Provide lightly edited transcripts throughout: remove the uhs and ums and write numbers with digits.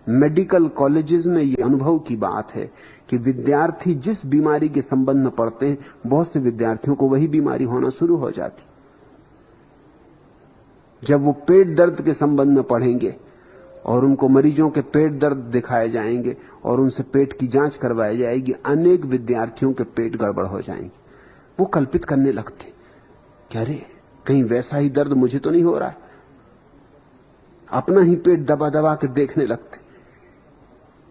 Medical colleges में ये अनुभव की बात है कि विद्यार्थी जिस बीमारी के संबंध में पढ़ते हैं, बहुत से विद्यार्थियों को वही बीमारी होना शुरू हो जाती। जब वो पेट दर्द के संबंध में पढ़ेंगे और उनको मरीजों के पेट दर्द दिखाए जाएंगे और उनसे पेट की जांच करवाई जाएगी, अनेक विद्यार्थियों के पेट गड़बड़ हो जाएंगे। वो कल्पित करने लगते कि अरे कहीं वैसा ही दर्द मुझे तो नहीं हो रहा है। अपना ही पेट दबा दबा के देखने लगते,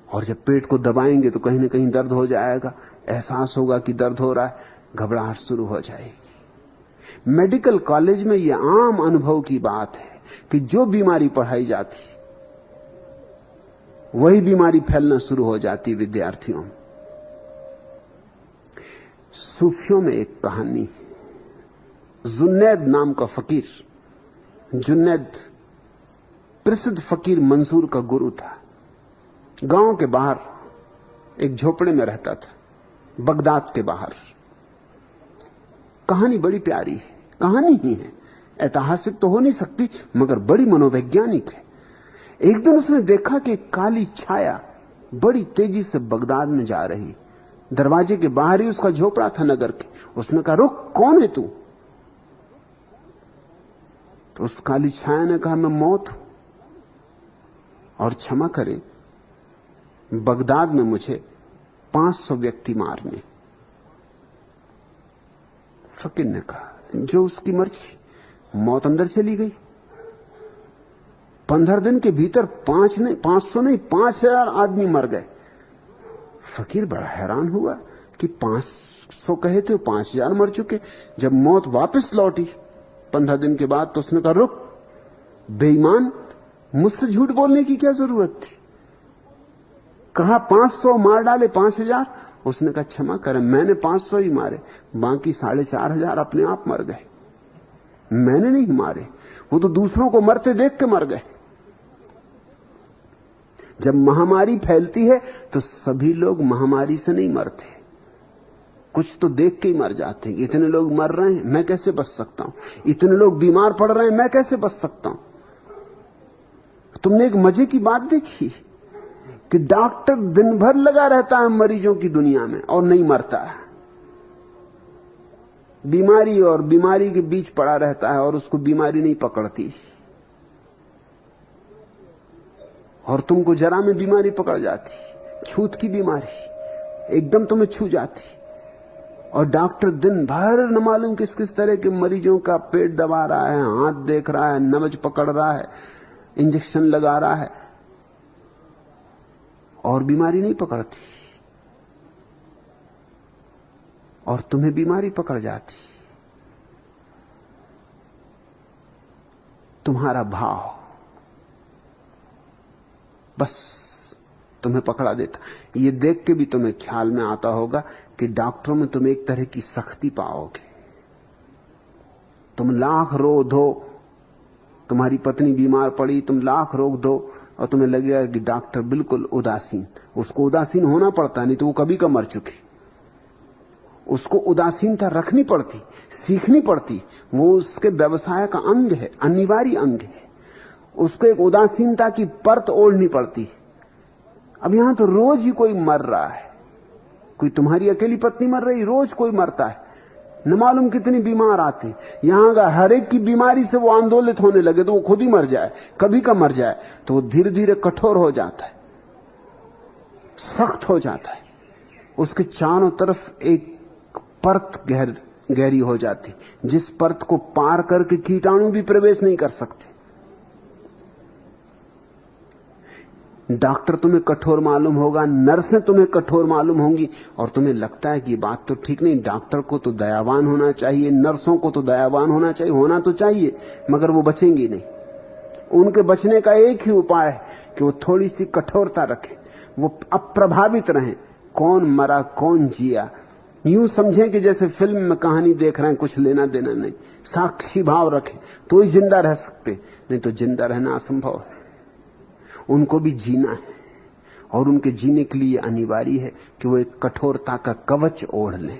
और जब पेट को दबाएंगे तो कहीं ना कहीं दर्द हो जाएगा, एहसास होगा कि दर्द हो रहा है, घबराहट शुरू हो जाएगी। मेडिकल कॉलेज में यह आम अनुभव की बात है कि जो बीमारी पढ़ाई जाती वही बीमारी फैलना शुरू हो जाती विद्यार्थियों में। सूफियों में एक कहानी है। जुन्नैद नाम का फकीर, जुन्नैद प्रसिद्ध फकीर मंसूर का गुरु था। गांव के बाहर एक झोपड़े में रहता था, बगदाद के बाहर। कहानी बड़ी प्यारी है, कहानी ही है, ऐतिहासिक तो हो नहीं सकती मगर बड़ी मनोवैज्ञानिक है। एक दिन उसने देखा कि काली छाया बड़ी तेजी से बगदाद में जा रही। दरवाजे के बाहर ही उसका झोपड़ा था नगर के। उसने कहा, रुक, कौन है तू? तो उस काली छाया ने कहा, मैं मौत हूं और क्षमा करे, बगदाद में मुझे 500 व्यक्ति मारने। फकीर ने कहा, जो उसकी मर्जी। मौत अंदर चली गई। 15 दिन के भीतर 500 नहीं 5000 आदमी मर गए। फकीर बड़ा हैरान हुआ कि 500 कहे थे, 5000 मर चुके। जब मौत वापस लौटी 15 दिन के बाद, तो उसने कहा, रुक बेईमान, मुझसे झूठ बोलने की क्या जरूरत थी? कहा 500 मार डाले 5000। उसने कहा, क्षमा करें, मैंने 500 ही मारे, बाकी 4500 अपने आप मर गए। मैंने नहीं मारे, वो तो दूसरों को मरते देख के मर गए। जब महामारी फैलती है तो सभी लोग महामारी से नहीं मरते, कुछ तो देख के ही मर जाते हैं। इतने लोग मर रहे हैं, मैं कैसे बच सकता हूं? इतने लोग बीमार पड़ रहे हैं, मैं कैसे बच सकता हूं? तुमने एक मजे की बात देखी कि डॉक्टर दिन भर लगा रहता है मरीजों की दुनिया में और नहीं मरता है। बीमारी और बीमारी के बीच पड़ा रहता है और उसको बीमारी नहीं पकड़ती। और तुमको जरा में बीमारी पकड़ जाती, छूत की बीमारी एकदम तुम्हें छू जाती। और डॉक्टर दिन भर न मालूम किस किस तरह के मरीजों का पेट दबा रहा है, हाथ देख रहा है, नब्ज पकड़ रहा है, इंजेक्शन लगा रहा है, और बीमारी नहीं पकड़ती। और तुम्हें बीमारी पकड़ जाती। तुम्हारा भाव बस तुम्हें पकड़ा देता। ये देख के भी तुम्हें ख्याल में आता होगा कि डॉक्टरों में तुम एक तरह की सख्ती पाओगे। तुम लाख रो दो, तुम्हारी पत्नी बीमार पड़ी, तुम लाख रोक दो और तुम्हें लगेगा कि डॉक्टर बिल्कुल उदासीन। उसको उदासीन होना पड़ता, नहीं तो वो कभी का मर चुके। उसको उदासीनता रखनी पड़ती, सीखनी पड़ती। वो उसके व्यवसाय का अंग है, अनिवार्य अंग है। उसको एक उदासीनता की परत ओढ़नी पड़ती। अब यहां तो रोज ही कोई मर रहा है। कोई तुम्हारी अकेली पत्नी मर रही, रोज कोई मरता है, न मालूम कितनी बीमार आती। यहां अगर हर एक की बीमारी से वो आंदोलित होने लगे तो वो खुद ही मर जाए, कभी का मर जाए, तो वो धीरे धीरे कठोर हो जाता है, सख्त हो जाता है। उसके चारों तरफ एक परत गहरी हो जाती, जिस परत को पार करके कीटाणु भी प्रवेश नहीं कर सकते। डॉक्टर तुम्हें कठोर मालूम होगा, नर्सें तुम्हें कठोर मालूम होंगी, और तुम्हें लगता है कि ये बात तो ठीक नहीं, डॉक्टर को तो दयावान होना चाहिए, नर्सों को तो दयावान होना चाहिए, होना तो चाहिए, मगर वो बचेंगी नहीं। उनके बचने का एक ही उपाय है कि वो थोड़ी सी कठोरता रखें, वो अप्रभावित रहें। कौन मरा कौन जिया, यूं समझें कि जैसे फिल्म में कहानी देख रहे हैं, कुछ लेना देना नहीं। साक्षी भाव रखें तो ही जिंदा रह सकते, नहीं तो जिंदा रहना असंभव है। उनको भी जीना है, और उनके जीने के लिए अनिवार्य है कि वो एक कठोरता का कवच ओढ़ लें।